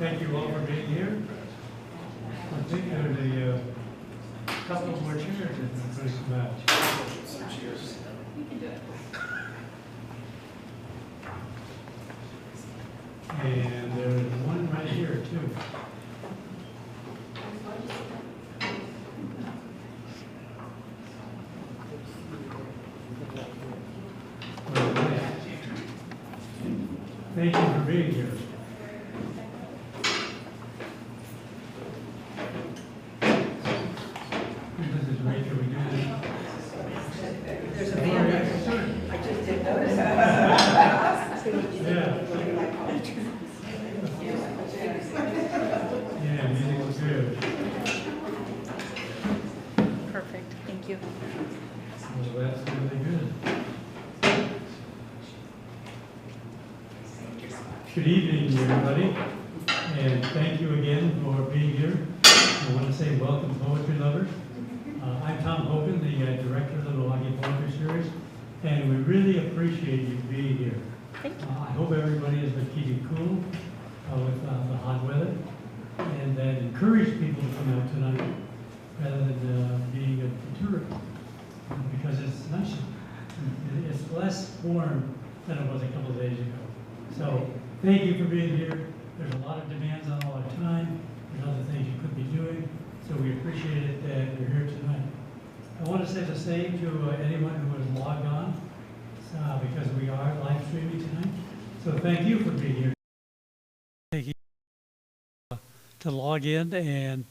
thank you all for being here. I think there's a couple more chairs that are going to come out. You can do it. And there's one right here too. Thank you for being here. This is great that we do this. There's a band there. I just didn't notice that. Yeah. Yeah, music was good. Perfect, thank you. Well, that's really good. Good evening, everybody, and thank you again for being here. I want to say welcome, poetry lovers. I'm Tom Hogan, the director of the Milwaukie Poetry Series, and we really appreciate you being here. Thank you. I hope everybody has been keeping cool with the hot weather, and that encourage people to come out tonight rather than being a tourist, because it's nice. It's less warm than it was a couple of days ago. So thank you for being here. There's a lot of demands on all our time. There's other things you could be doing. So we appreciate it that you're here tonight. I want to say the same to anyone who has logged on because we are live streaming tonight. So thank you for being here. Thank you to log in and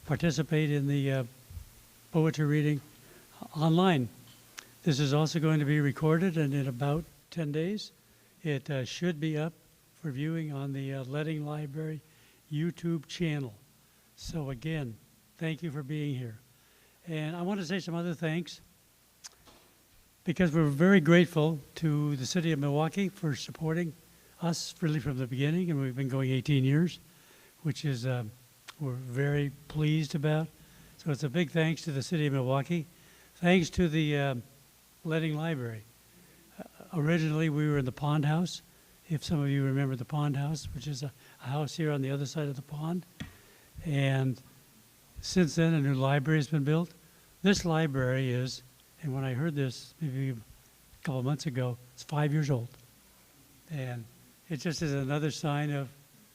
participate in the poetry reading online. This is also going to be recorded, and in about 10 days, it should be up for viewing on the Letting Library YouTube channel. So again, thank you for being here. And I want to say some other thanks, because we're very grateful to the city of Milwaukie for supporting us really from the beginning, and we've been going 18 years, which is we're very pleased about. So it's a big thanks to the city of Milwaukie. Thanks to the Letting Library. Originally, we were in the Pond House, if some of you remember the Pond House, which is a house here on the other side of the pond. And since then, a new library has been built. This library is, and when I heard this maybe a couple of months ago, it's 5 years old. And it just is another sign of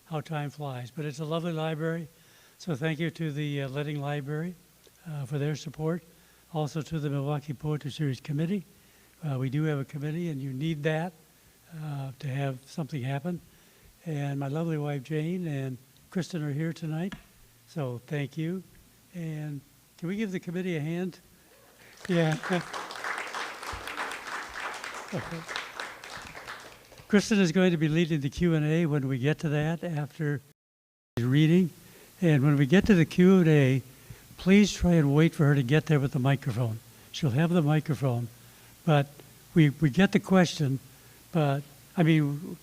how time flies. But it's a lovely library. So thank you to the Letting Library for their support. Also to the Milwaukie Poetry Series Committee. We do have a committee, and you need that to have something happen. And my lovely wife, Jane, and Kristen are here tonight. So thank you. And can we give the committee a hand? Yeah. Kristen is going to be leading the Q&A when we get to that after reading. And when we get to the Q&A, please try and wait for her to get there with the microphone. She'll have the microphone. But we get the question, but, I mean,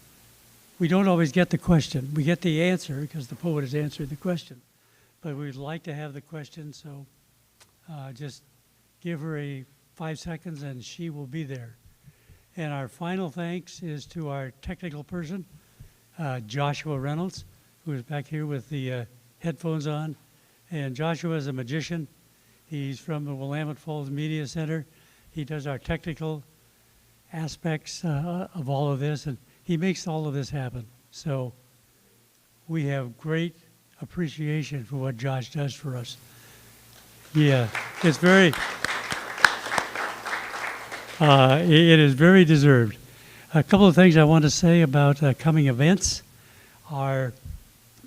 we don't always get the question. We get the answer because the poet has answered the question. But we'd like to have the question, so just give her 5 seconds and she will be there. And our final thanks is to our technical person, Joshua Reynolds, who is back here with the headphones on. And Joshua is a magician. He's from the Willamette Falls Media Center. He does our technical aspects of all of this, and he makes all of this happen. So we have great appreciation for what Josh does for us. Yeah, it's very, it is very deserved. A couple of things I want to say about coming events. Our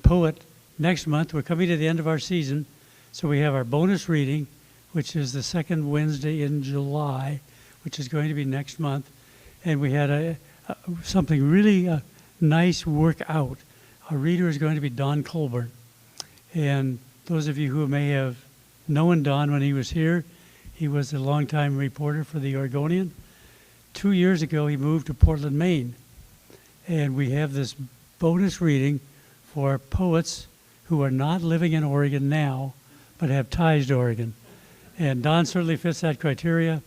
poet next month, we're coming to the end of our season, so we have our bonus reading, which is the second Wednesday in July, which is going to be next month. And we had something really nice work out. Our reader is going to be Don Colburn. And those of you who may have known Don when he was here, he was a longtime reporter for the Oregonian. 2 years ago, he moved to Portland, Maine. And we have this bonus reading for poets who are not living in Oregon now, but have ties to Oregon. And Don certainly fits that criteria.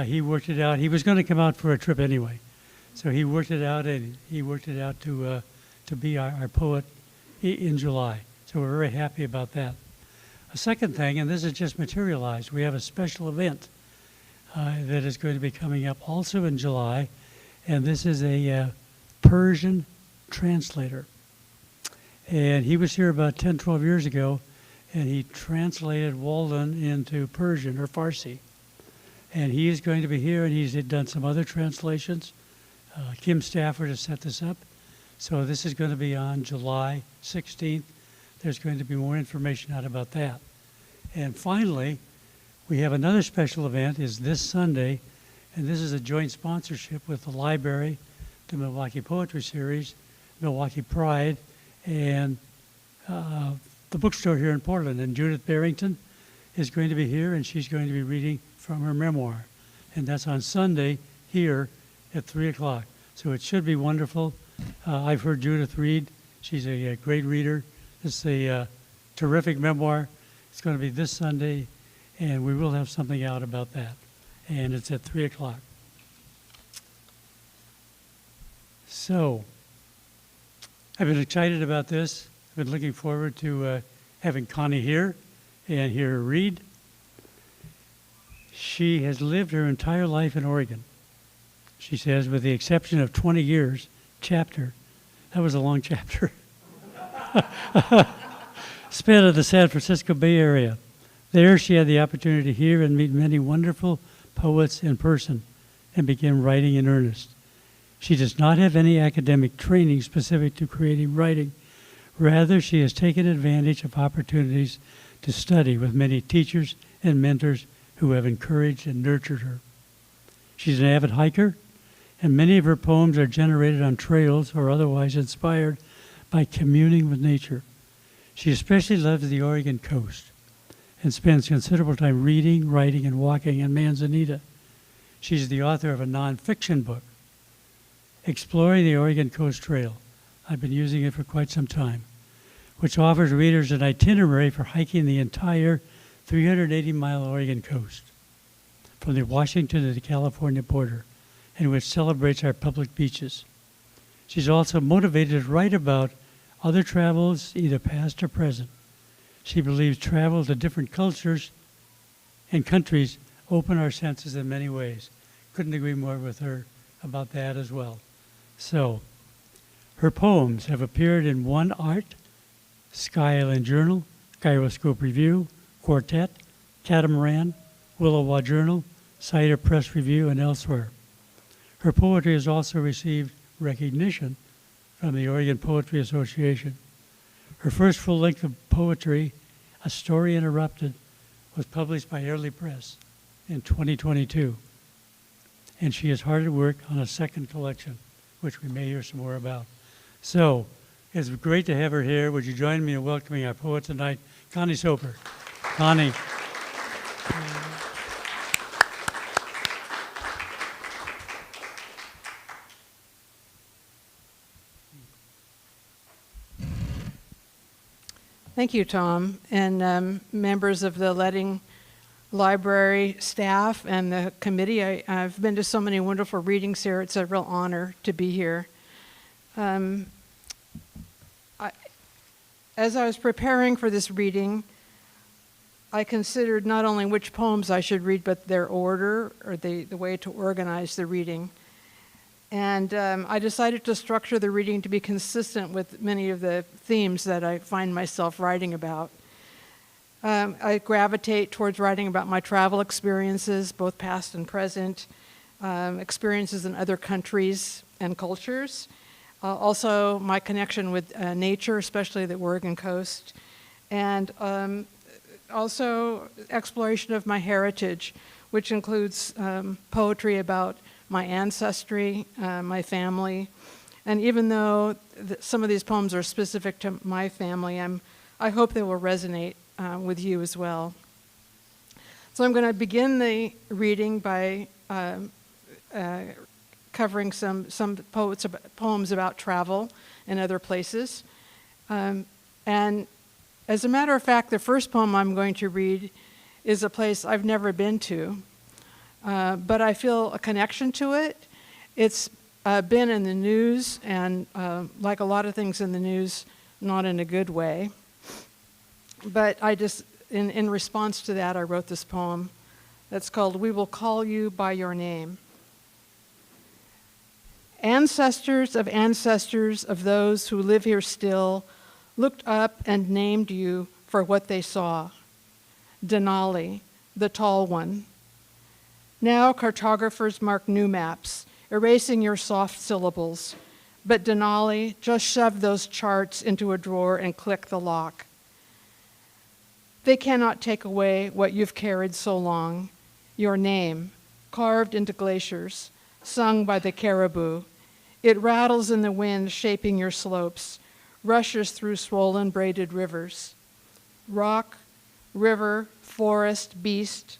He worked it out. He was going to come out for a trip anyway. So he worked it out, and he worked it out to be our poet in July. So we're very happy about that. A second thing, and this is just materialized, we have a special event that is going to be coming up also in July, and this is a Persian translator. And he was here about 10, 12 years ago, and he translated Walden into Persian or Farsi. And he is going to be here, and he's done some other translations. Kim Stafford has set this up. So this is going to be on July 16th. There's going to be more information out about that. And finally, we have another special event is this Sunday, and this is a joint sponsorship with the library, the Milwaukie Poetry Series, Milwaukie Pride, and the bookstore here in Portland. And Judith Barrington is going to be here, and she's going to be reading from her memoir. And that's on Sunday here at 3 o'clock. So it should be wonderful. I've heard Judith read. She's a great reader. It's a terrific memoir. It's going to be this Sunday, and we will have something out about that. And it's at 3 o'clock. So I've been excited about this. I've been looking forward to having Connie here and hear her read. She has lived her entire life in Oregon. She says, with the exception of 20 years, chapter. That was a long chapter. Spent in the San Francisco Bay Area. There she had the opportunity to hear and meet many wonderful poets in person and began writing in earnest. She does not have any academic training specific to creative writing. Rather, she has taken advantage of opportunities to study with many teachers and mentors who have encouraged and nurtured her. She's an avid hiker, and many of her poems are generated on trails or otherwise inspired by communing with nature. She especially loves the Oregon coast and spends considerable time reading, writing, and walking in Manzanita. She's the author of a nonfiction book, Exploring the Oregon Coast Trail. I've been using it for quite some time, which offers readers an itinerary for hiking the entire 380-mile Oregon coast, from the Washington to the California border, and which celebrates our public beaches. She's also motivated to write about other travels, either past or present. She believes travel to different cultures and countries open our senses in many ways. Couldn't agree more with her about that as well. So, her poems have appeared in One Art, Sky Island Journal, Gyroscope Review, Quartet, Catamaran, Willowa Journal, Cider Press Review, and elsewhere. Her poetry has also received recognition from the Oregon Poetry Association. Her first full-length of poetry, A Story Interrupted, was published by Early Press in 2022. And she is hard at work on a second collection, which we may hear some more about. So, it's great to have her here. Would you join me in welcoming our poet tonight, Connie Soper. Connie. Thank you, Tom, and members of the Letting Library staff and the committee. I've been to so many wonderful readings here. It's a real honor to be here. As I was preparing for this reading, I considered not only which poems I should read, but their order, or the way to organize the reading. And I decided to structure the reading to be consistent with many of the themes that I find myself writing about. I gravitate towards writing about my travel experiences, both past and present, experiences in other countries and cultures, also my connection with nature, especially the Oregon coast, and also exploration of my heritage, which includes poetry about my ancestry, my family, and even though some of these poems are specific to my family, I hope they will resonate with you as well. So I'm going to begin the reading by covering some poems about travel and other places. And as a matter of fact, the first poem I'm going to read is a place I've never been to, but I feel a connection to it. It's been in the news, and like a lot of things in the news, not in a good way. But I just, in response to that, I wrote this poem that's called "We Will Call You by Your Name." Ancestors of those who live here still looked up and named you for what they saw. Denali, the tall one. Now cartographers mark new maps, erasing your soft syllables. But Denali, just shove those charts into a drawer and click the lock. They cannot take away what you've carried so long, your name, carved into glaciers, sung by the caribou. It rattles in the wind, shaping your slopes, rushes through swollen, braided rivers. Rock, river, forest, beast.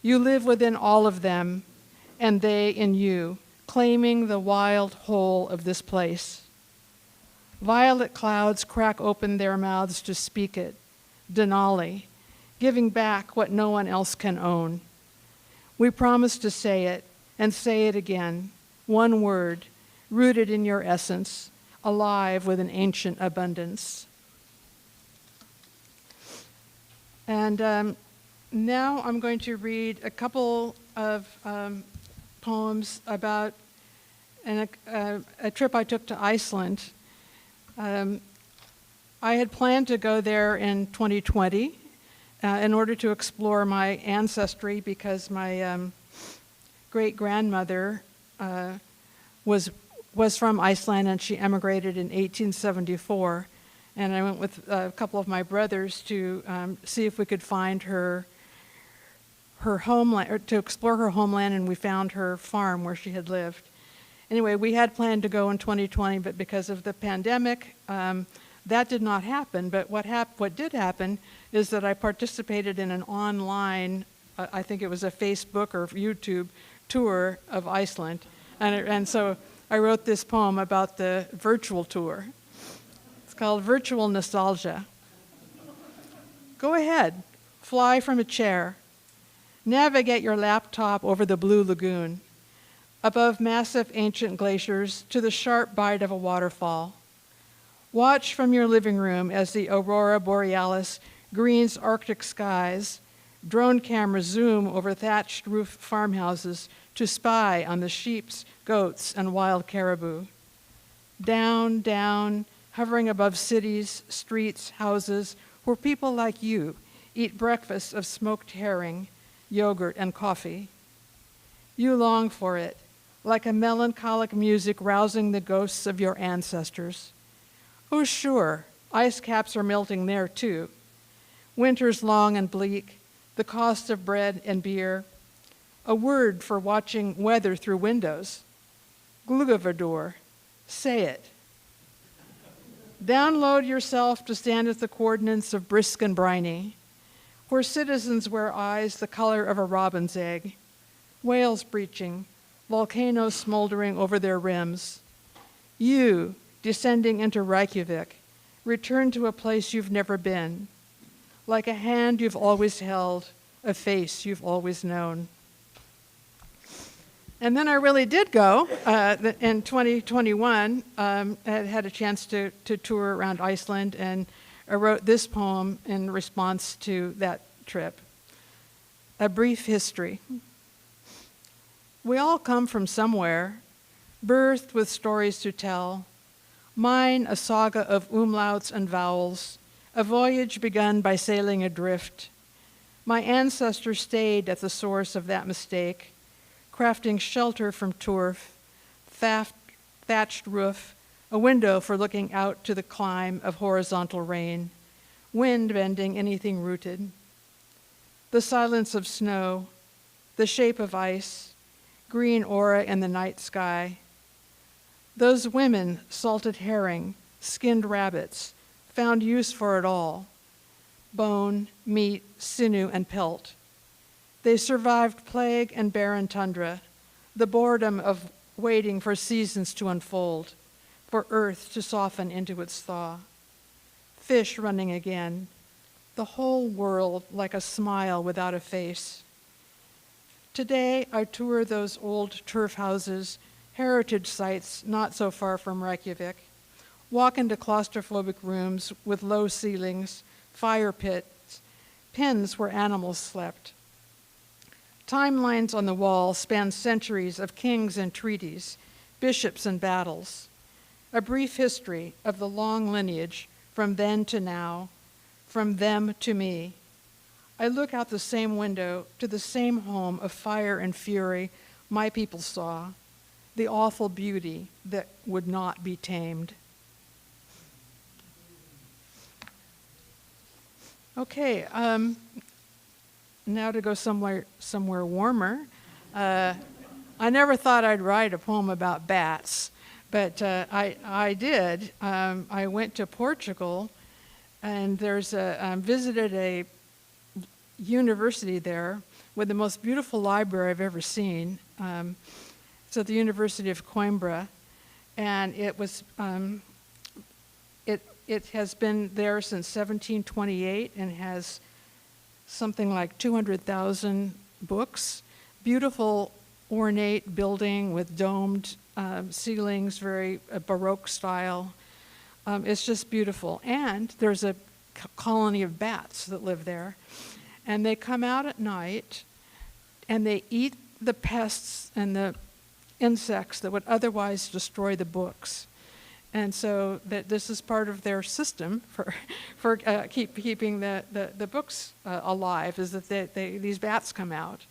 You live within all of them, and they in you, claiming the wild whole of this place. Violet clouds crack open their mouths to speak it, Denali, giving back what no one else can own. We promise to say it, and say it again, one word, rooted in your essence, alive with an ancient abundance. And now I'm going to read a couple of poems about a trip I took to Iceland. I had planned to go there in 2020 in order to explore my ancestry, because my great-grandmother was from Iceland, and she emigrated in 1874. And I went with a couple of my brothers to see if we could find her homeland, or to explore her homeland, and we found her farm where she had lived. Anyway, we had planned to go in 2020, but because of the pandemic, that did not happen. But what did happen is that I participated in an online, I think it was a Facebook or YouTube tour of Iceland. And so I wrote this poem about the virtual tour. It's called Virtual Nostalgia. Go ahead, fly from a chair. Navigate your laptop over the blue lagoon, above massive ancient glaciers to the sharp bite of a waterfall. Watch from your living room as the aurora borealis greens Arctic skies. Drone cameras zoom over thatched roof farmhouses to spy on the sheep, goats, and wild caribou. Down, down, hovering above cities, streets, houses, where people like you eat breakfast of smoked herring, yogurt, and coffee. You long for it, like a melancholic music rousing the ghosts of your ancestors. Oh, sure, ice caps are melting there too. Winter's long and bleak, the cost of bread and beer. A word for watching weather through windows. Glugavadur, say it. Download yourself to stand at the coordinates of Brisk and Briny, where citizens wear eyes the color of a robin's egg, whales breaching, volcanoes smoldering over their rims. You, descending into Reykjavik, return to a place you've never been, like a hand you've always held, a face you've always known. And then I really did go in 2021. I had a chance to tour around Iceland, and I wrote this poem in response to that trip. A brief history. We all come from somewhere, birthed with stories to tell. Mine a saga of umlauts and vowels, a voyage begun by sailing adrift. My ancestors stayed at the source of that mistake, crafting shelter from turf, thatched roof, a window for looking out to the climb of horizontal rain, wind bending anything rooted. The silence of snow, the shape of ice, green aura in the night sky. Those women, salted herring, skinned rabbits, found use for it all. Bone, meat, sinew, and pelt. They survived plague and barren tundra, the boredom of waiting for seasons to unfold, for earth to soften into its thaw. Fish running again, the whole world like a smile without a face. Today, I tour those old turf houses, heritage sites not so far from Reykjavik, walk into claustrophobic rooms with low ceilings, fire pits, pens where animals slept. Timelines on the wall span centuries of kings and treaties, bishops and battles. A brief history of the long lineage from then to now, from them to me. I look out the same window to the same home of fire and fury my people saw, the awful beauty that would not be tamed. Okay, now to go somewhere warmer. I never thought I'd write a poem about bats, but I did. I went to Portugal, and visited a university there with the most beautiful library I've ever seen. It's at the University of Coimbra, and it has been there since 1728 and has something like 200,000 books. Beautiful, ornate building with domed ceilings, very Baroque style. It's just beautiful. And there's a colony of bats that live there. And they come out at night and they eat the pests and the insects that would otherwise destroy the books. And so this is part of their system for keeping the books alive, is that these bats come out.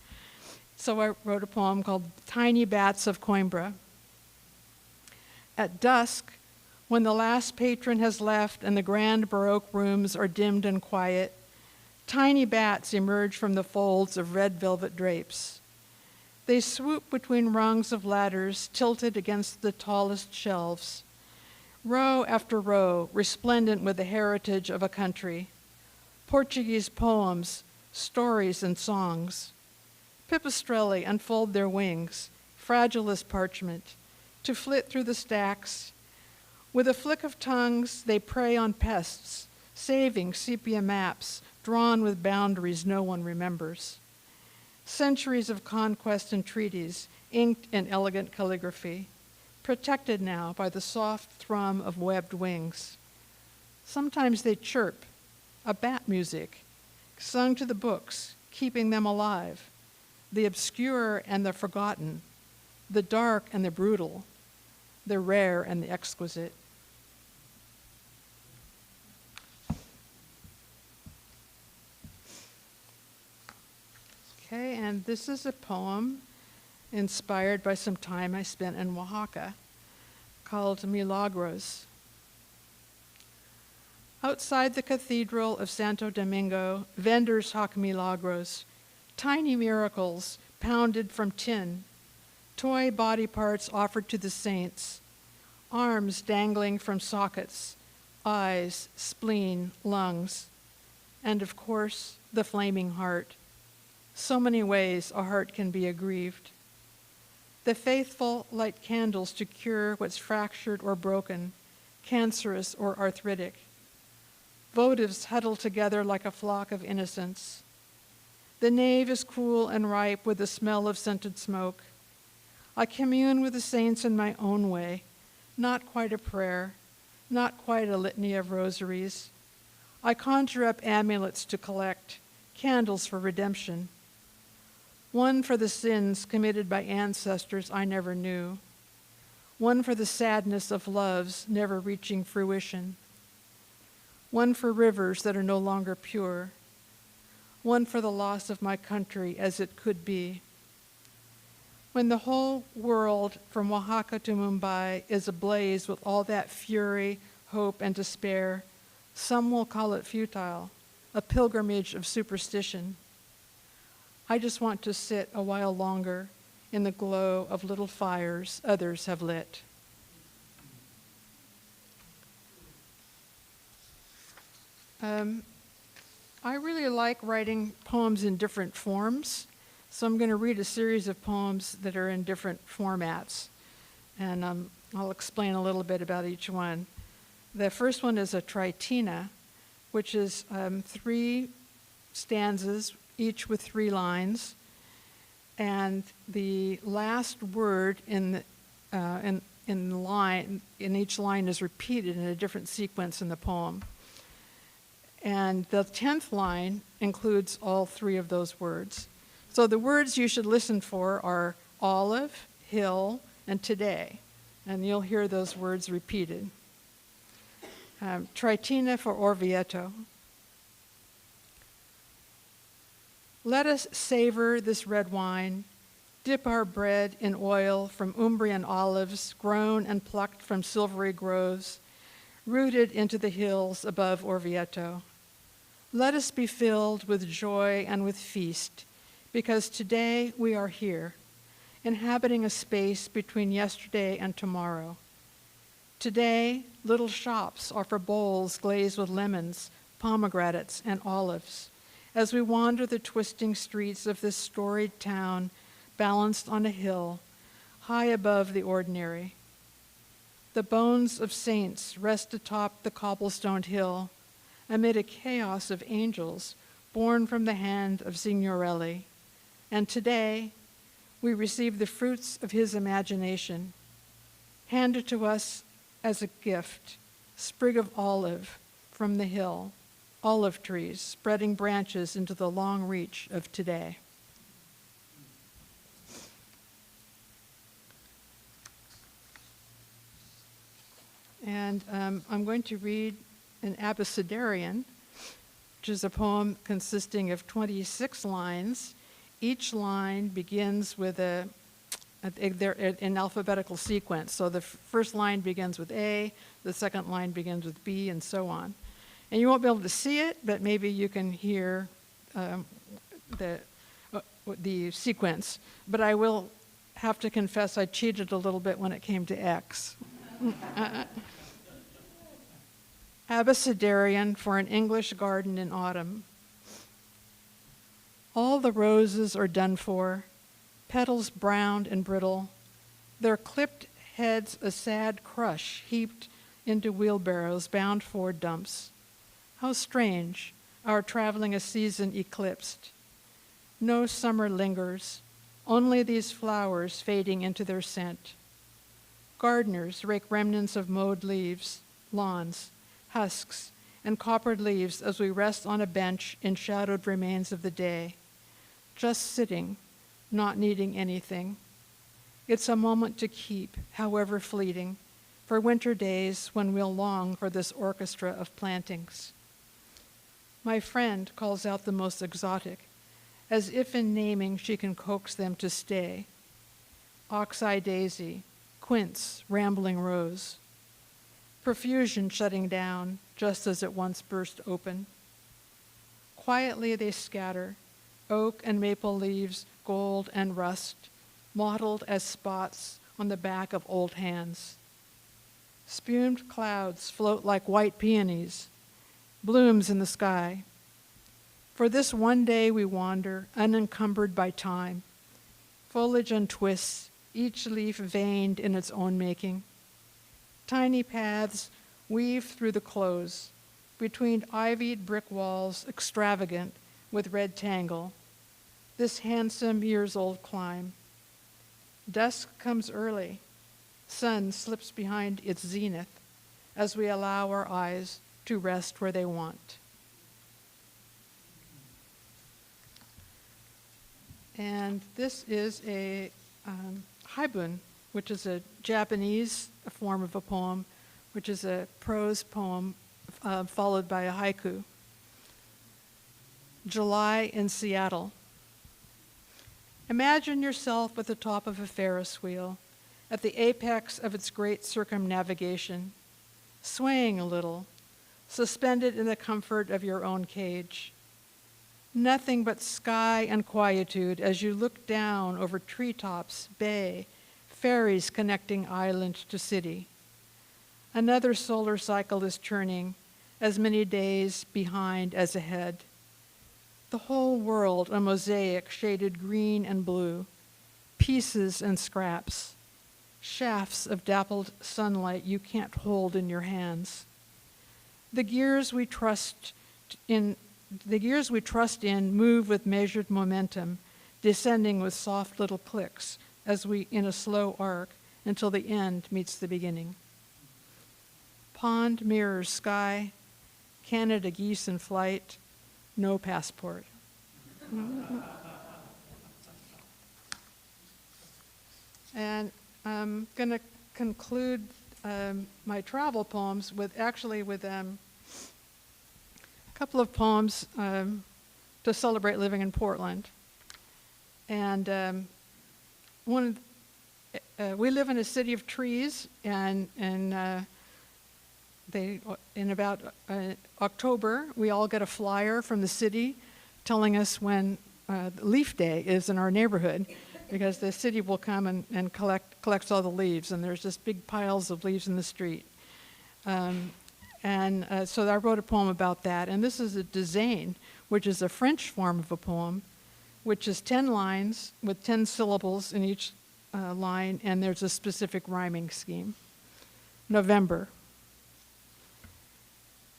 So I wrote a poem called Tiny Bats of Coimbra. At dusk, when the last patron has left and the grand Baroque rooms are dimmed and quiet, tiny bats emerge from the folds of red velvet drapes. They swoop between rungs of ladders tilted against the tallest shelves, row after row, resplendent with the heritage of a country. Portuguese poems, stories, and songs. Pipistrelli unfold their wings, fragile as parchment, to flit through the stacks. With a flick of tongues, they prey on pests, saving sepia maps, drawn with boundaries no one remembers. Centuries of conquest and treaties, inked in elegant calligraphy, protected now by the soft thrum of webbed wings. Sometimes they chirp, a bat music, sung to the books, keeping them alive, the obscure and the forgotten, the dark and the brutal, the rare and the exquisite. Okay, and this is a poem inspired by some time I spent in Oaxaca called Milagros. Outside the cathedral of Santo Domingo, vendors hawk milagros, tiny miracles pounded from tin, toy body parts offered to the saints, arms dangling from sockets, eyes, spleen, lungs, and of course, the flaming heart. So many ways a heart can be aggrieved. The faithful light candles to cure what's fractured or broken, cancerous or arthritic. Votives huddle together like a flock of innocents. The nave is cool and ripe with the smell of scented smoke. I commune with the saints in my own way, not quite a prayer, not quite a litany of rosaries. I conjure up amulets to collect, candles for redemption. One for the sins committed by ancestors I never knew. One for the sadness of loves never reaching fruition. One for rivers that are no longer pure. One for the loss of my country as it could be. When the whole world from Oaxaca to Mumbai is ablaze with all that fury, hope, and despair, some will call it futile, a pilgrimage of superstition. I just want to sit a while longer in the glow of little fires others have lit. I really like writing poems in different forms, so I'm going to read a series of poems that are in different formats, and I'll explain a little bit about each one. The first one is a tritina, which is 3 stanzas, each with 3 lines, and the last word in in each line is repeated in a different sequence in the poem. And the 10th line includes all three of those words. So the words you should listen for are olive, hill, and today. And you'll hear those words repeated. Tritina for Orvieto. Let us savor this red wine, dip our bread in oil from Umbrian olives grown and plucked from silvery groves, rooted into the hills above Orvieto. Let us be filled with joy and with feast, because today we are here, inhabiting a space between yesterday and tomorrow. Today, little shops offer bowls glazed with lemons, pomegranates, and olives, as we wander the twisting streets of this storied town balanced on a hill, high above the ordinary. The bones of saints rest atop the cobblestoned hill, amid a chaos of angels born from the hand of Signorelli. And today, we receive the fruits of his imagination, handed to us as a gift, sprig of olive from the hill, olive trees spreading branches into the long reach of today. And I'm going to read an abecedarian, which is a poem consisting of 26 lines. Each line begins with they're in alphabetical sequence. So the first line begins with A, the second line begins with B, and so on. And you won't be able to see it, but maybe you can hear the sequence. But I will have to confess I cheated a little bit when it came to X. Abecedarian for an English garden in autumn. All the roses are done for, petals browned and brittle, their clipped heads a sad crush heaped into wheelbarrows bound for dumps. How strange, our traveling a season eclipsed. No summer lingers, only these flowers fading into their scent. Gardeners rake remnants of mowed leaves, lawns, husks, and coppered leaves as we rest on a bench in shadowed remains of the day, just sitting, not needing anything. It's a moment to keep, however fleeting, for winter days when we'll long for this orchestra of plantings. My friend calls out the most exotic, as if in naming she can coax them to stay. Ox-eye daisy, quince, rambling rose. Profusion shutting down, just as it once burst open. Quietly they scatter, oak and maple leaves, gold and rust, mottled as spots on the back of old hands. Spumed clouds float like white peonies, blooms in the sky. For this one day we wander, unencumbered by time. Foliage untwists, each leaf veined in its own making. Tiny paths weave through the close, between ivied brick walls extravagant with red tangle, this handsome years-old climb. Dusk comes early, sun slips behind its zenith as we allow our eyes to rest where they want. And this is a haibun, which is a Japanese form of a poem, which is a prose poem followed by a haiku. July in Seattle. Imagine yourself at the top of a Ferris wheel, at the apex of its great circumnavigation, swaying a little, suspended in the comfort of your own cage. Nothing but sky and quietude as you look down over treetops, bay, ferries connecting island to city. Another solar cycle is turning, as many days behind as ahead. The whole world a mosaic shaded green and blue, pieces and scraps, shafts of dappled sunlight you can't hold in your hands. The gears we trust in move with measured momentum, descending with soft little clicks as we, in a slow arc, until the end meets the beginning. Pond mirrors sky, Canada geese in flight, no passport. And I'm going to conclude my travel poems with a couple of poems to celebrate living in Portland. And we live in a city of trees, and in about October, we all get a flyer from the city telling us when Leaf Day is in our neighborhood, because the city will come and collects all the leaves, and there's just big piles of leaves in the street. So I wrote a poem about that, and this is a dizaine, which is a French form of a poem, which is 10 lines with 10 syllables in each line, and there's a specific rhyming scheme. November.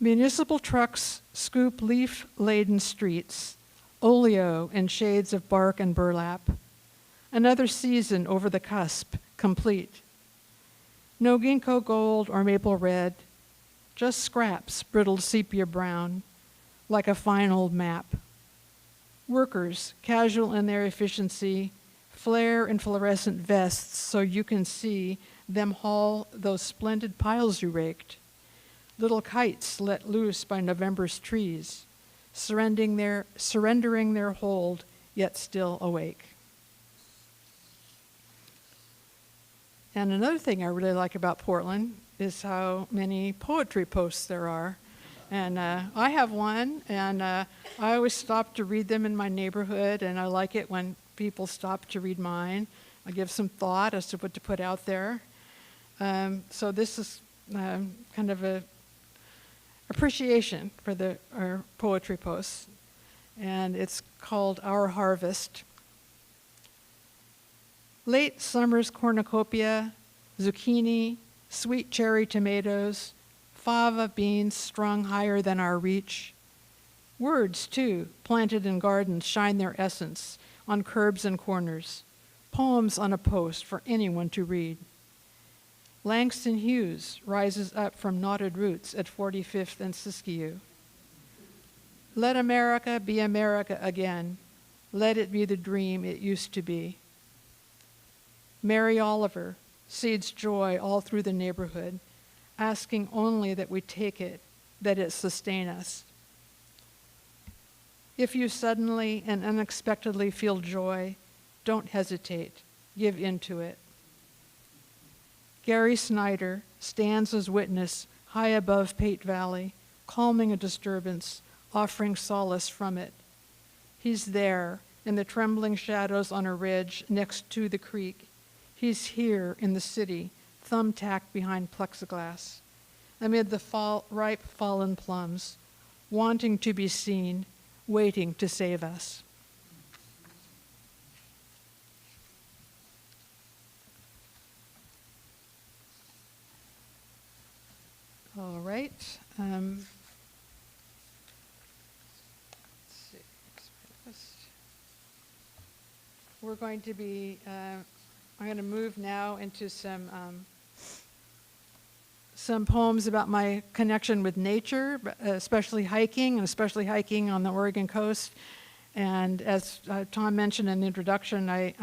Municipal trucks scoop leaf-laden streets, oleo and shades of bark and burlap. Another season over the cusp, complete. No ginkgo gold or maple red, just scraps brittled sepia brown, like a fine old map. Workers, casual in their efficiency, flare in fluorescent vests so you can see them haul those splendid piles you raked. Little kites let loose by November's trees, surrendering their hold, yet still awake. And another thing I really like about Portland is how many poetry posts there are. And I have one, and I always stop to read them in my neighborhood, and I like it when people stop to read mine. I give some thought as to what to put out there. So this is kind of a appreciation for our poetry posts, and it's called Our Harvest. Late summer's cornucopia, zucchini, sweet cherry tomatoes, fava beans strung higher than our reach. Words, too, planted in gardens shine their essence on curbs and corners, poems on a post for anyone to read. Langston Hughes rises up from knotted roots at 45th and Siskiyou. Let America be America again. Let it be the dream it used to be. Mary Oliver seeds joy all through the neighborhood, asking only that we take it, that it sustain us. If you suddenly and unexpectedly feel joy, don't hesitate. Give in to it. Gary Snyder stands as witness high above Pate Valley, calming a disturbance, offering solace from it. He's there in the trembling shadows on a ridge next to the creek. He's here in the city, thumbtacked behind plexiglass, amid the ripe fallen plums, wanting to be seen, waiting to save us. All right. Let's see. We're going to be, I'm going to move now into some poems about my connection with nature, especially hiking, and especially hiking on the Oregon coast. And as Tom mentioned in the introduction, I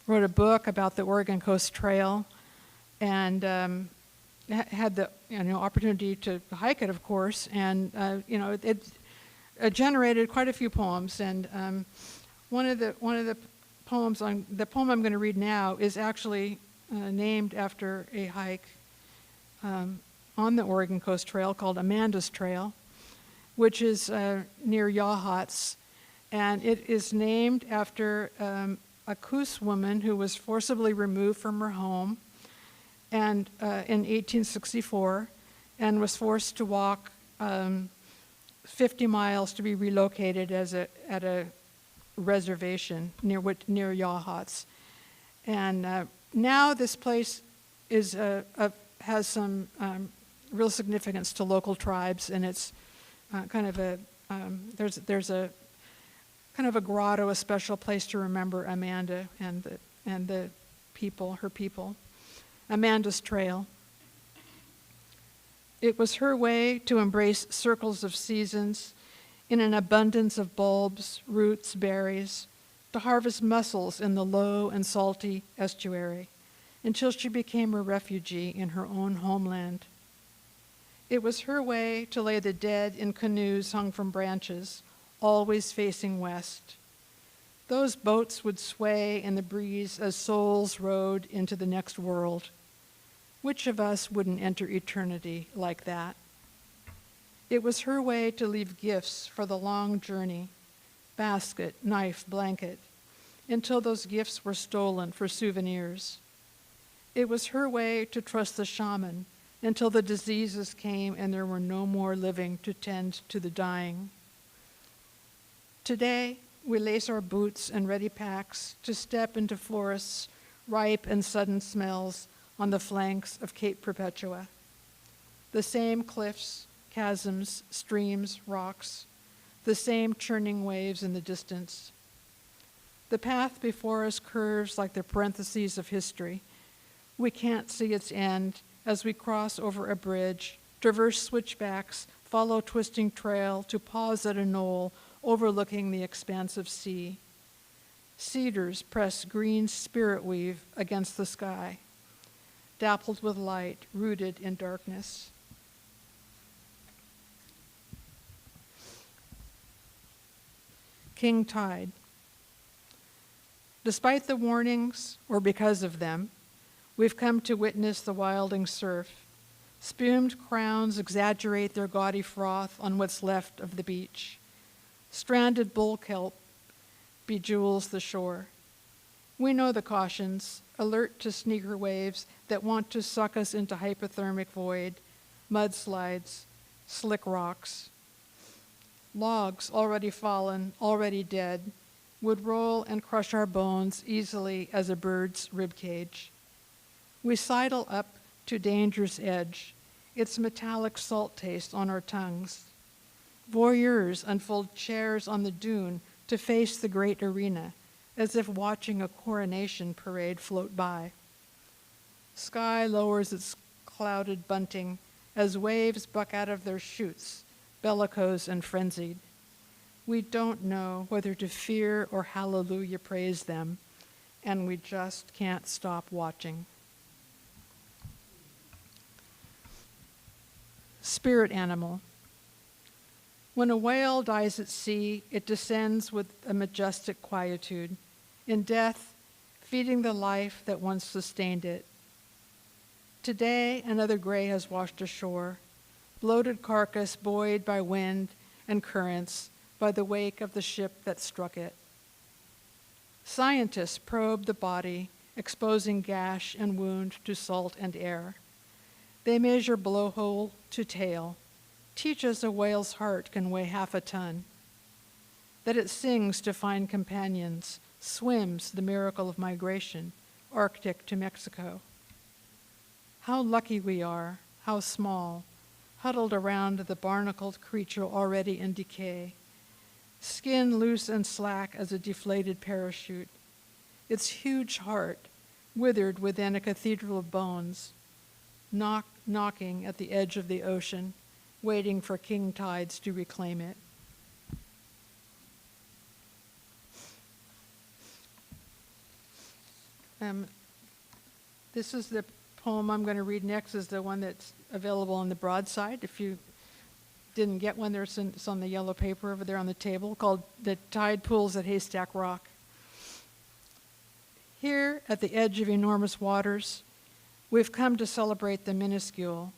wrote a book about the Oregon Coast Trail, and had the opportunity to hike it, of course, and it generated quite a few poems. And one of the poems the poem I'm going to read now is actually named after a hike on the Oregon Coast Trail called Amanda's Trail, which is near Yachats, and it is named after a Coos woman who was forcibly removed from her home and in 1864, and was forced to walk 50 miles to be relocated at a reservation near Yachats. And now this place has some real significance to local tribes, and it's kind of there's a kind of a grotto, a special place to remember Amanda and the people, her people. Amanda's Trail. It was her way to embrace circles of seasons in an abundance of bulbs, roots, berries, to harvest mussels in the low and salty estuary, until she became a refugee in her own homeland. It was her way to lay the dead in canoes hung from branches, always facing west. Those boats would sway in the breeze as souls rode into the next world. Which of us wouldn't enter eternity like that? It was her way to leave gifts for the long journey, basket, knife, blanket, until those gifts were stolen for souvenirs. It was her way to trust the shaman until the diseases came and there were no more living to tend to the dying. Today, we lace our boots and ready packs to step into forests, ripe and sudden smells on the flanks of Cape Perpetua. The same cliffs, chasms, streams, rocks, the same churning waves in the distance. The path before us curves like the parentheses of history. We can't see its end as we cross over a bridge, traverse switchbacks, follow twisting trail to pause at a knoll overlooking the expansive sea. Cedars press green spirit weave against the sky, dappled with light, rooted in darkness. King Tide. Despite the warnings, or because of them, we've come to witness the wilding surf. Spumed crowns exaggerate their gaudy froth on what's left of the beach. Stranded bull kelp bejewels the shore. We know the cautions, alert to sneaker waves that want to suck us into hypothermic void, mudslides, slick rocks. Logs already fallen, already dead, would roll and crush our bones easily as a bird's ribcage. We sidle up to danger's edge, its metallic salt taste on our tongues. Voyeurs unfold chairs on the dune to face the great arena, as if watching a coronation parade float by. Sky lowers its clouded bunting as waves buck out of their chutes, bellicose and frenzied. We don't know whether to fear or hallelujah praise them, and we just can't stop watching. Spirit animal. When a whale dies at sea, it descends with a majestic quietude, in death, feeding the life that once sustained it. Today, another gray has washed ashore, bloated carcass buoyed by wind and currents by the wake of the ship that struck it. Scientists probe the body, exposing gash and wound to salt and air. They measure blowhole to tail, teach us a whale's heart can weigh 1/2 ton, that it sings to find companions, swims the miracle of migration, Arctic to Mexico. How lucky we are, how small, huddled around the barnacled creature already in decay, skin loose and slack as a deflated parachute, its huge heart withered within a cathedral of bones, knocking at the edge of the ocean, waiting for king tides to reclaim it. This is the poem I'm going to read next, is the one that's available on the broadside. If you didn't get one, it's on the yellow paper over there on the table, called The Tide Pools at Haystack Rock. Here, at the edge of enormous waters, we've come to celebrate the minuscule,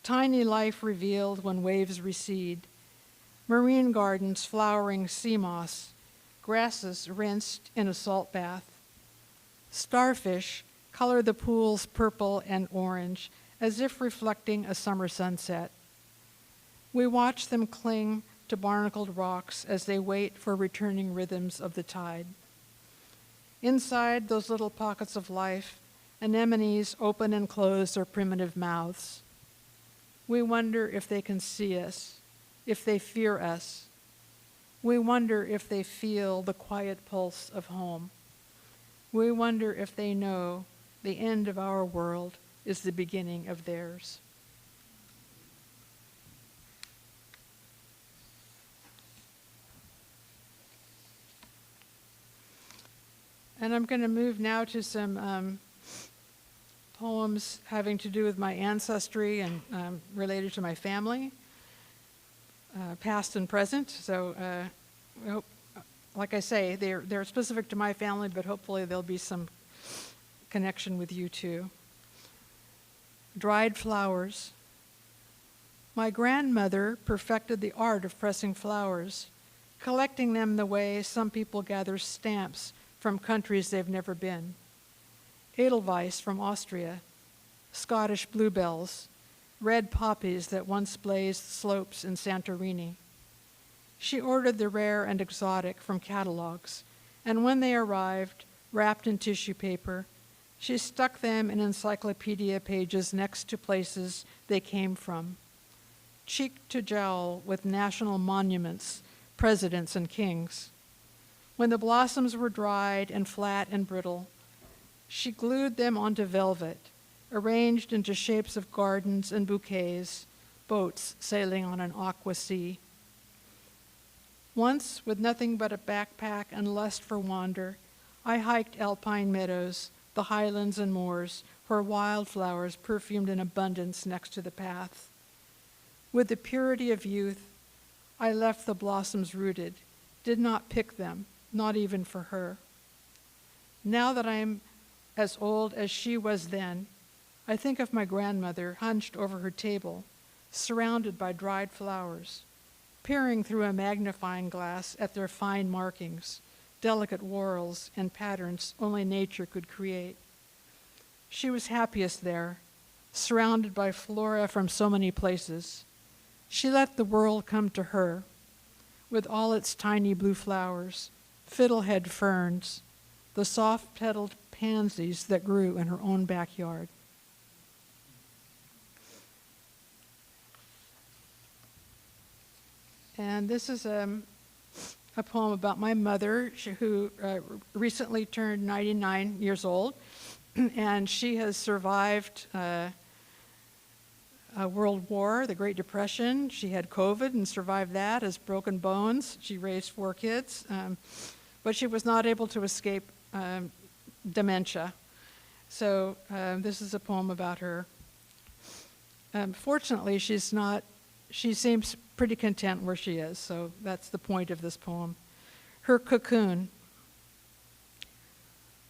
tiny life revealed when waves recede, marine gardens flowering sea moss, grasses rinsed in a salt bath. Starfish color the pools purple and orange, as if reflecting a summer sunset. We watch them cling to barnacled rocks as they wait for returning rhythms of the tide. Inside those little pockets of life, anemones open and close their primitive mouths. We wonder if they can see us, if they fear us. We wonder if they feel the quiet pulse of home. We wonder if they know the end of our world is the beginning of theirs. And I'm going to move now to some poems having to do with my ancestry and related to my family, past and present. So, like I say, they're specific to my family, but hopefully there'll be some connection with you too. Dried flowers. My grandmother perfected the art of pressing flowers, collecting them the way some people gather stamps from countries they've never been. Edelweiss from Austria, Scottish bluebells, red poppies that once blazed slopes in Santorini. She ordered the rare and exotic from catalogs, and when they arrived, wrapped in tissue paper, she stuck them in encyclopedia pages next to places they came from, cheek to jowl with national monuments, presidents, and kings. When the blossoms were dried and flat and brittle, she glued them onto velvet, arranged into shapes of gardens and bouquets, boats sailing on an aqua sea. Once, with nothing but a backpack and lust for wander, I hiked alpine meadows, the highlands and moors, where wildflowers perfumed in abundance next to the path. With the purity of youth, I left the blossoms rooted, did not pick them, not even for her. Now that I am as old as she was then, I think of my grandmother hunched over her table, surrounded by dried flowers, peering through a magnifying glass at their fine markings, delicate whorls and patterns only nature could create. She was happiest there, surrounded by flora from so many places. She let the world come to her, with all its tiny blue flowers, fiddlehead ferns, the soft-petaled pansies that grew in her own backyard. And this is a poem about my mother, who recently turned 99 years old, and she has survived a World War, the Great Depression. She had COVID and survived that, has broken bones. She raised 4 kids, but she was not able to escape dementia. So this is a poem about her. Fortunately, she seems pretty content where she is, so that's the point of this poem. Her cocoon.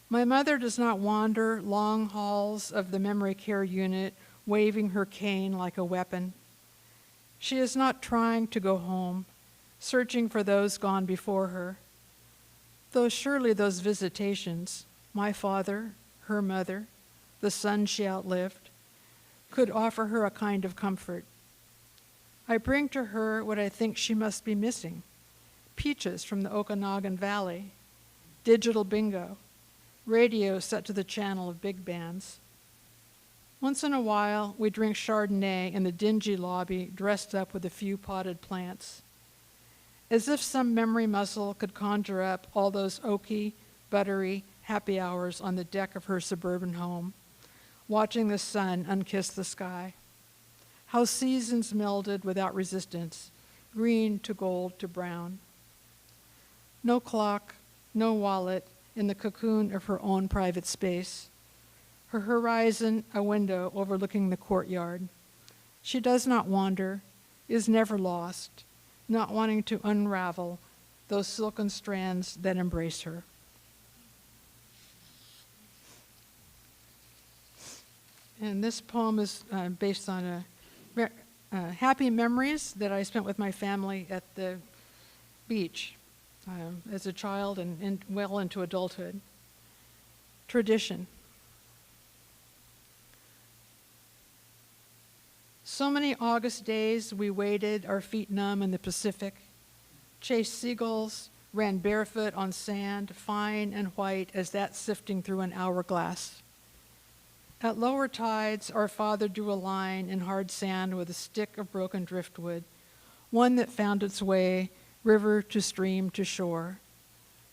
My mother does not wander long halls of the memory care unit, waving her cane like a weapon. She is not trying to go home, searching for those gone before her. Though surely those visitations, my father, her mother, the son she outlived, could offer her a kind of comfort. I bring to her what I think she must be missing: peaches from the Okanagan Valley, digital bingo, radio set to the channel of big bands. Once in a while, we drink Chardonnay in the dingy lobby, dressed up with a few potted plants. As if some memory muscle could conjure up all those oaky, buttery happy hours on the deck of her suburban home, watching the sun unkiss the sky. How seasons melded without resistance, green to gold to brown. No clock, no wallet in the cocoon of her own private space. Her horizon a window overlooking the courtyard. She does not wander, is never lost, not wanting to unravel those silken strands that embrace her. And this poem is based on happy memories that I spent with my family at the beach as a child and well into adulthood. Tradition. So many August days we waited, our feet numb in the Pacific, chased seagulls, ran barefoot on sand, fine and white as that sifting through an hourglass. At lower tides, our father drew a line in hard sand with a stick of broken driftwood, one that found its way river to stream to shore.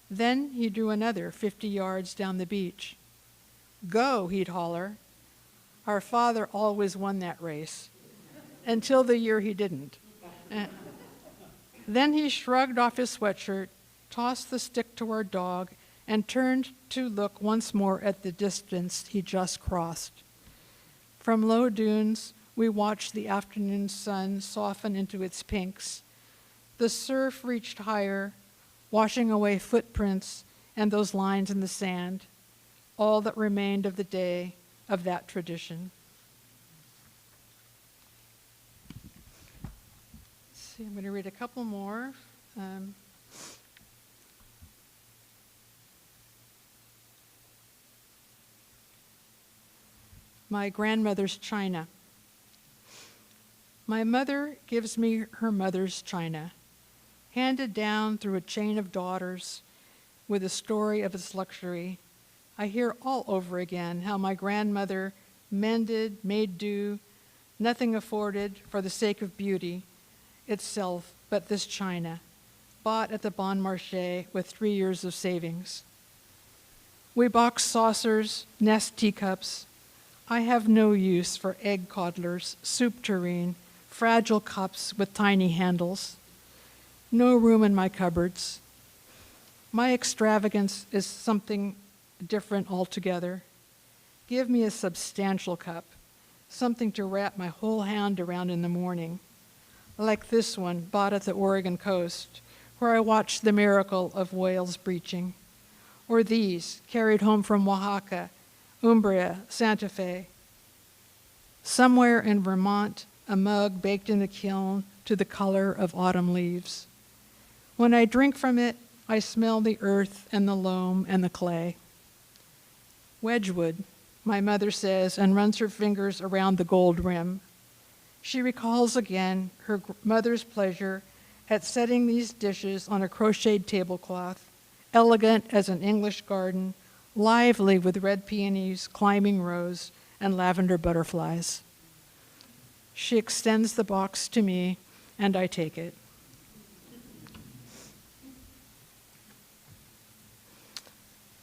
Then he drew another 50 yards down the beach. Go, he'd holler. Our father always won that race, until the year he didn't. Then he shrugged off his sweatshirt, tossed the stick to our dog, and turned to look once more at the distance he just crossed. From low dunes, we watched the afternoon sun soften into its pinks. The surf reached higher, washing away footprints and those lines in the sand, all that remained of the day of that tradition. Let's see, I'm going to read a couple more. My grandmother's china. My mother gives me her mother's china, handed down through a chain of daughters with a story of its luxury. I hear all over again how my grandmother mended, made do, nothing afforded for the sake of beauty itself but this china, bought at the Bon Marché with 3 years of savings. We box saucers, nest teacups. I have no use for egg coddlers, soup tureen, fragile cups with tiny handles. No room in my cupboards. My extravagance is something different altogether. Give me a substantial cup, something to wrap my whole hand around in the morning, like this one bought at the Oregon coast, where I watched the miracle of whales breaching, or these carried home from Oaxaca, Umbria, Santa Fe. Somewhere in Vermont, a mug baked in the kiln to the color of autumn leaves. When I drink from it, I smell the earth and the loam and the clay. Wedgwood, my mother says, and runs her fingers around the gold rim. She recalls again her mother's pleasure at setting these dishes on a crocheted tablecloth, elegant as an English garden, lively with red peonies, climbing rose, and lavender butterflies. She extends the box to me, and I take it.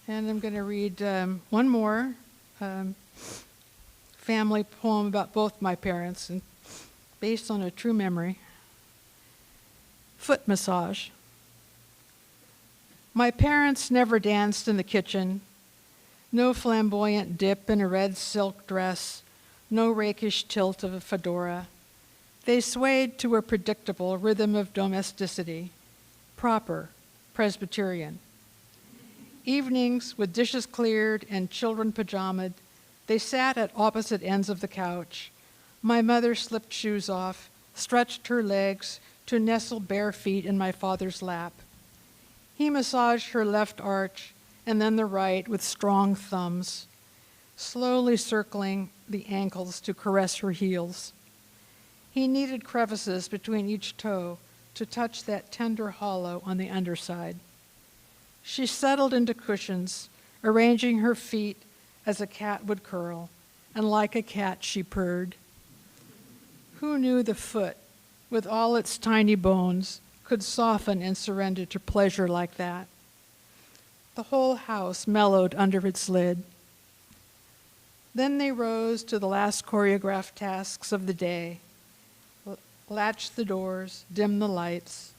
And I'm going to read one more family poem about both my parents, and based on a true memory. Foot massage. My parents never danced in the kitchen. No flamboyant dip in a red silk dress, no rakish tilt of a fedora. They swayed to a predictable rhythm of domesticity, proper, Presbyterian. Evenings, with dishes cleared and children pajamaed, they sat at opposite ends of the couch. My mother slipped shoes off, stretched her legs to nestle bare feet in my father's lap. He massaged her left arch and then the right with strong thumbs, slowly circling the ankles to caress her heels. He kneaded crevices between each toe to touch that tender hollow on the underside. She settled into cushions, arranging her feet as a cat would curl, and like a cat she purred. Who knew the foot, with all its tiny bones, could soften and surrender to pleasure like that? The whole house mellowed under its lid. Then they rose to the last choreographed tasks of the day. Latch the doors, dim the lights.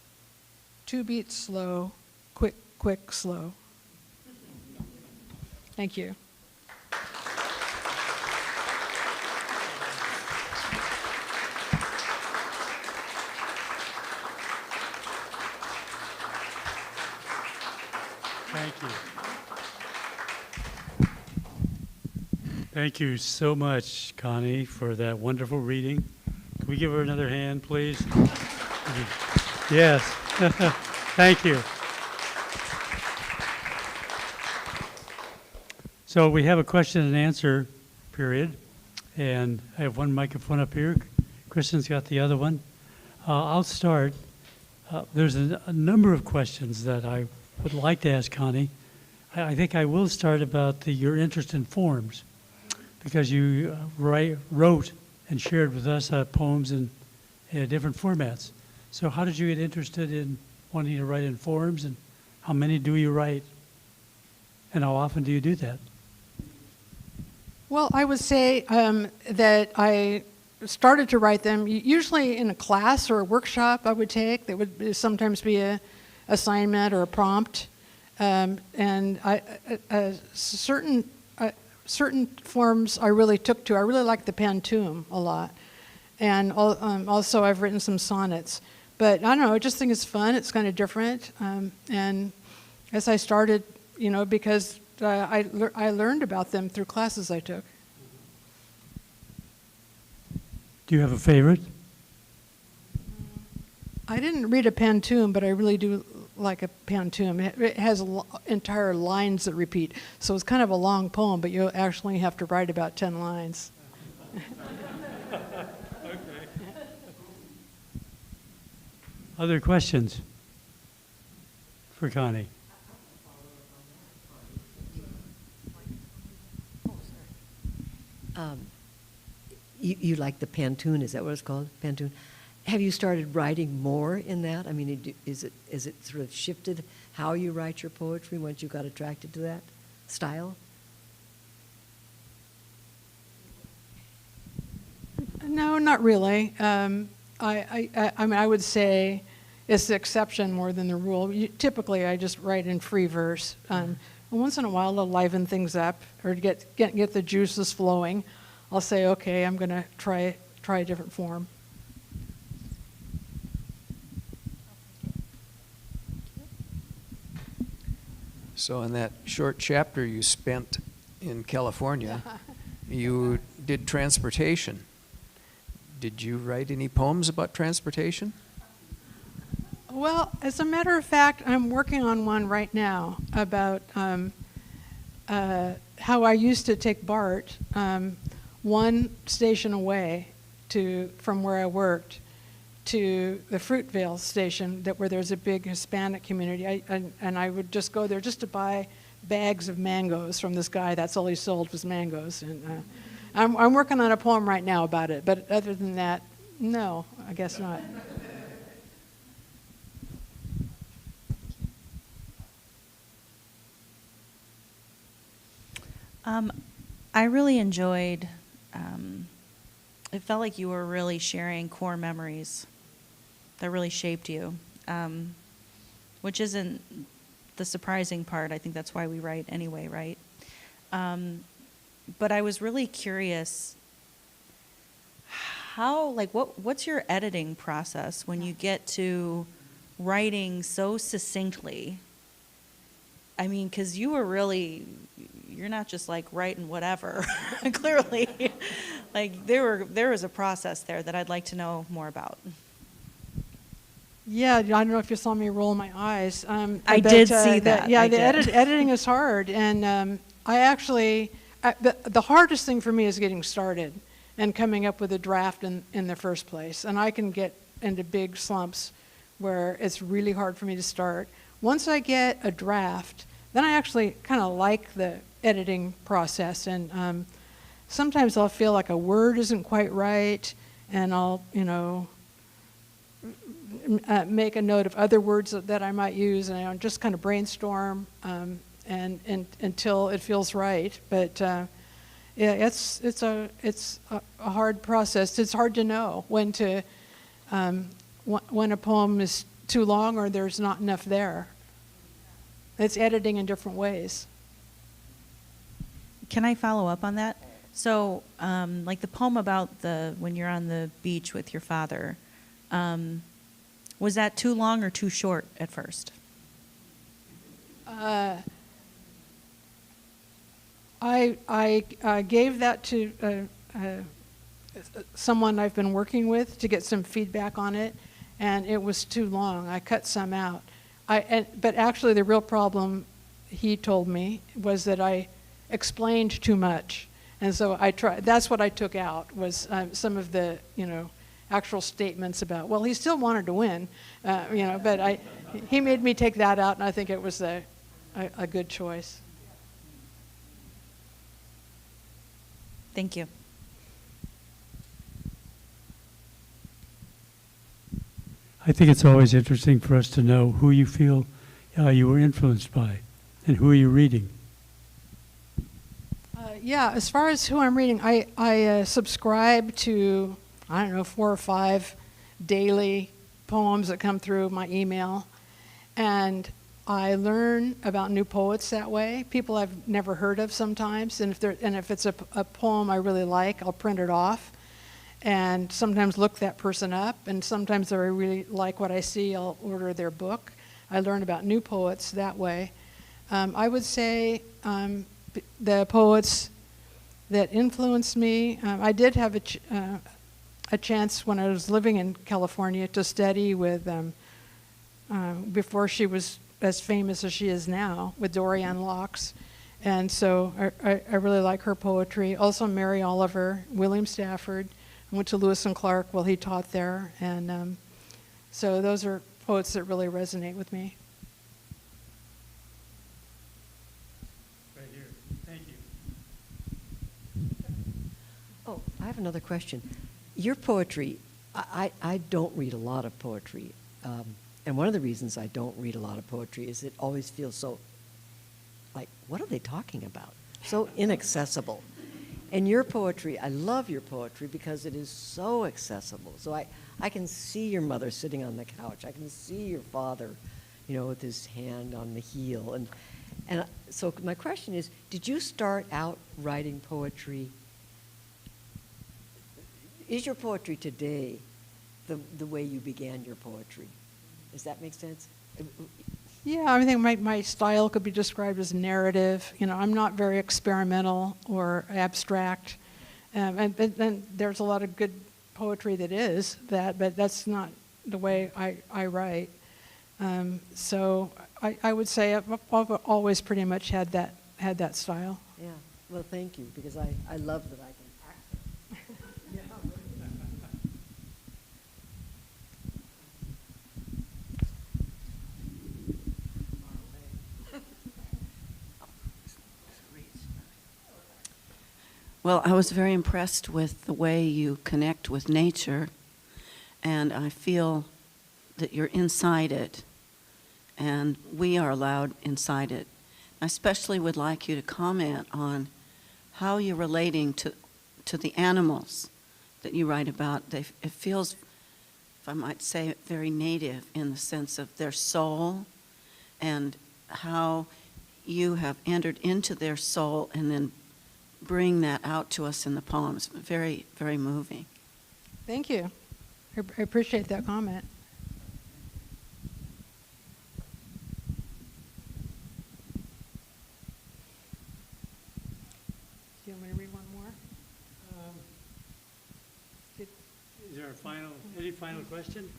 2 beats slow, quick, quick, slow. Thank you. Thank you. Thank you so much, Connie, for that wonderful reading. Can we give her another hand, please? Yes. Thank you. So we have a question and answer period, and I have one microphone up here. Kristen's got the other one. I'll start. There's a number of questions that I would like to ask Connie. I think I will start about your interest in forms, because you wrote and shared with us poems in different formats. So how did you get interested in wanting to write in forms, and how many do you write, and how often do you do that? Well, I would say that I started to write them usually in a class or a workshop I would take. That would sometimes be a assignment or a prompt, and certain forms I really took to. I really like the pantoum a lot, and also I've written some sonnets. But I don't know, I just think it's fun. It's kind of different, and as I started, because I learned about them through classes I took. Do you have a favorite? I didn't read a pantoum, but I really do like a pantoum. It has entire lines that repeat, so it's kind of a long poem, but you actually have to write about 10 lines. Other questions for Connie? You like the pantoum, is that what it's called? Pantoum. Have you started writing more in that? I mean, is it sort of shifted how you write your poetry once you got attracted to that style? No, not really. I mean, I would say it's the exception more than the rule. Typically, I just write in free verse. And once in a while, I'll liven things up or get the juices flowing. I'll say, okay, I'm going to try a different form. So in that short chapter you spent in California, you did transportation. Did you write any poems about transportation? Well, as a matter of fact, I'm working on one right now about how I used to take BART one station away from where I worked to the Fruitvale station where there's a big Hispanic community. And I would just go there just to buy bags of mangoes from this guy. That's all he sold was mangoes. And I'm working on a poem right now about it. But other than that, no, I guess not. I really enjoyed, it felt like you were really sharing core memories that really shaped you, which isn't the surprising part. I think that's why we write anyway, right? But I was really curious, what's your editing process when you get to writing so succinctly? I mean, because you're not just like writing whatever, clearly. Like there was a process there that I'd like to know more about. Yeah, I don't know if you saw me roll my eyes. I did see that. Yeah, I the did. editing is hard, and the hardest thing for me is getting started and coming up with a draft in the first place. And I can get into big slumps where it's really hard for me to start. Once I get a draft, then I actually kind of like the editing process, and sometimes I'll feel like a word isn't quite right, and I'll, make a note of other words that I might use, and I'll just kind of brainstorm and until it feels right. But yeah, it's a hard process. It's hard to know when a poem is too long or there's not enough there. It's editing in different ways. Can I follow up on that? So, like the poem about when you're on the beach with your father, was that too long or too short at first? I gave that to someone I've been working with to get some feedback on it, and it was too long. I cut some out. But actually the real problem, he told me, was that I explained too much. And so that's what I took out, was some of the, actual statements about, well, he still wanted to win, but he made me take that out, and I think it was a good choice. Thank you. I think it's always interesting for us to know who you feel you were influenced by and who are you reading. Yeah, as far as who I'm reading, I subscribe to, I don't know, 4 or 5 daily poems that come through my email. And I learn about new poets that way, people I've never heard of sometimes. And if it's a poem I really like, I'll print it off and sometimes look that person up. And sometimes if I really like what I see, I'll order their book. I learn about new poets that way. I would say the poets that influenced me, I did have a chance when I was living in California to study with, before she was as famous as she is now, with Dorianne Locks. And so I really like her poetry. Also Mary Oliver, William Stafford. I went to Lewis and Clark while he taught there. And so those are poets that really resonate with me. Right here. Thank you. Oh, I have another question. Your poetry, I don't read a lot of poetry. And one of the reasons I don't read a lot of poetry is it always feels so, like, what are they talking about? So inaccessible. And your poetry, I love your poetry because it is so accessible. So I can see your mother sitting on the couch. I can see your father, with his hand on the heel. And so my question is, did you start out writing poetry? Is your poetry today the way you began your poetry? Does that make sense? Yeah, I think my style could be described as narrative. I'm not very experimental or abstract. And there's a lot of good poetry that is that, but that's not the way I write. So I would say I've always pretty much had that style. Yeah. Well, thank you, because I love that I can access. Yeah. Well, I was very impressed with the way you connect with nature, and I feel that you're inside it, and we are allowed inside it. I especially would like you to comment on how you're relating to the animals that you write about. It feels, if I might say, very native in the sense of their soul, and how you have entered into their soul and then bring that out to us in the poems. Very, very moving. Thank you. I appreciate that comment. Do you want me to read one more? Is there any final question?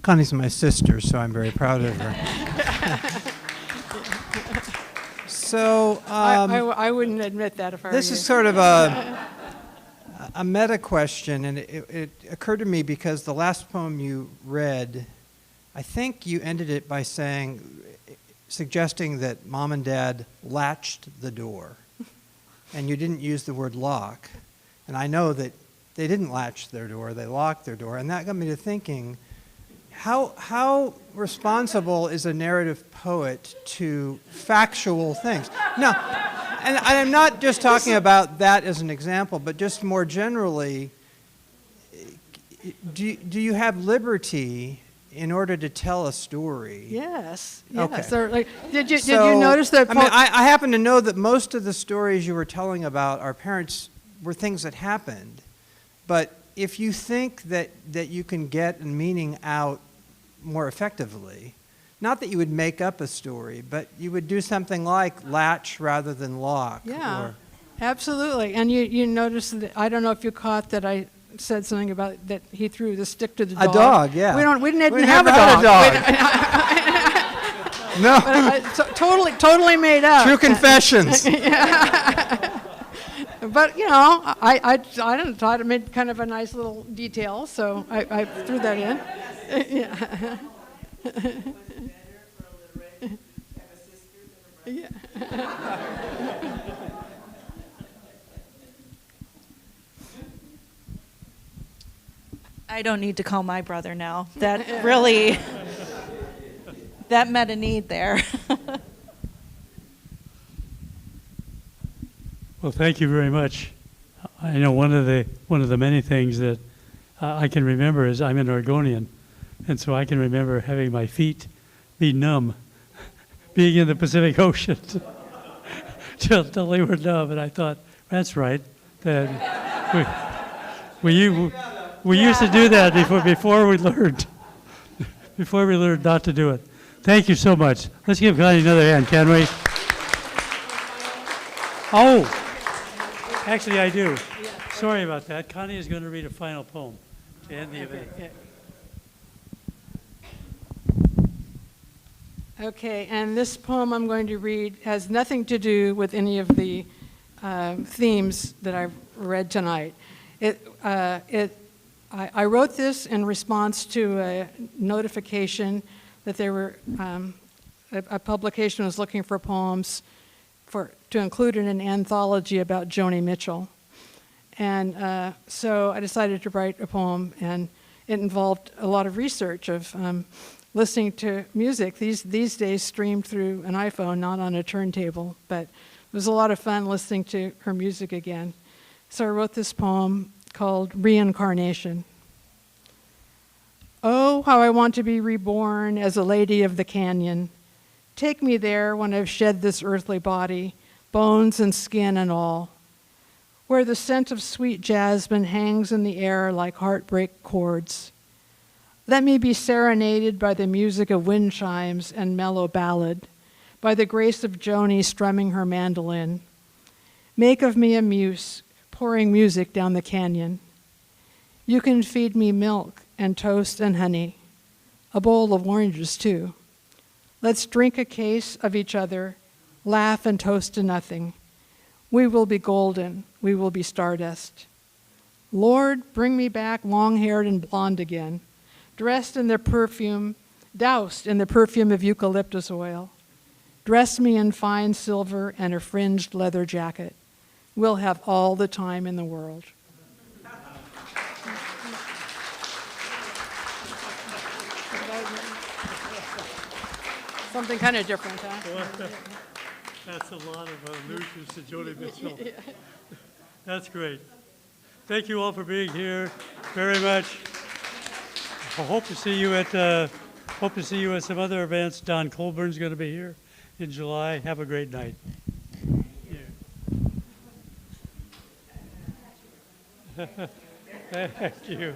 Connie's my sister, so I'm very proud of her. So I wouldn't admit that if I were this you. is sort of a meta question, and it occurred to me because the last poem you read, I think you ended it by suggesting that mom and dad latched the door, and you didn't use the word lock. And I know that they didn't latch their door, they locked their door, and that got me to thinking, how responsible is a narrative poet to factual things? No, and I'm not just talking about that as an example, but just more generally, do you have liberty in order to tell a story? Yes. Okay. So, did you notice that? I happen to know that most of the stories you were telling about our parents were things that happened, but if you think that you can get a meaning out more effectively, not that you would make up a story, but you would do something like latch rather than lock. Yeah, absolutely. And you noticed that, I don't know if you caught that I said something about that he threw the stick to the dog. A dog, yeah. We didn't have a dog. No. But totally made up. True confessions. But I thought it made kind of a nice little detail, so I threw that in. Yeah. Yeah. I don't need to call my brother now. That really, that met a need there. Well, thank you very much. I know one of the many things that I can remember is I'm an Oregonian, and so I can remember having my feet be numb, being in the Pacific Ocean till they were numb, and I thought, that's right. That we used to do that before we learned not to do it. Thank you so much. Let's give Connie another hand, can we? Oh, actually I do. Sorry about that. Connie is going to read a final poem to end the event. Okay, and this poem I'm going to read has nothing to do with any of the themes that I've read tonight. I wrote this in response to a notification that there were a publication was looking for poems to include in an anthology about Joni Mitchell. And so I decided to write a poem, and it involved a lot of research of listening to music. These days streamed through an iPhone, not on a turntable, but it was a lot of fun listening to her music again. So I wrote this poem called Reincarnation. Oh, how I want to be reborn as a lady of the canyon. Take me there when I've shed this earthly body, bones and skin and all, where the scent of sweet jasmine hangs in the air like heartbreak chords. Let me be serenaded by the music of wind chimes and mellow ballad, by the grace of Joni strumming her mandolin. Make of me a muse, pouring music down the canyon. You can feed me milk and toast and honey, a bowl of oranges too. Let's drink a case of each other, laugh and toast to nothing. We will be golden, we will be stardust. Lord, bring me back long-haired and blonde again, dressed in the perfume, doused in the perfume of eucalyptus oil. Dress me in fine silver and a fringed leather jacket. We'll have all the time in the world. Something kind of different, huh? That's a lot of allusions to Joni Mitchell. That's great. Thank you all for being here very much. I hope to see you at some other events. Don Colburn's going to be here in July. Have a great night. Yeah. Thank you.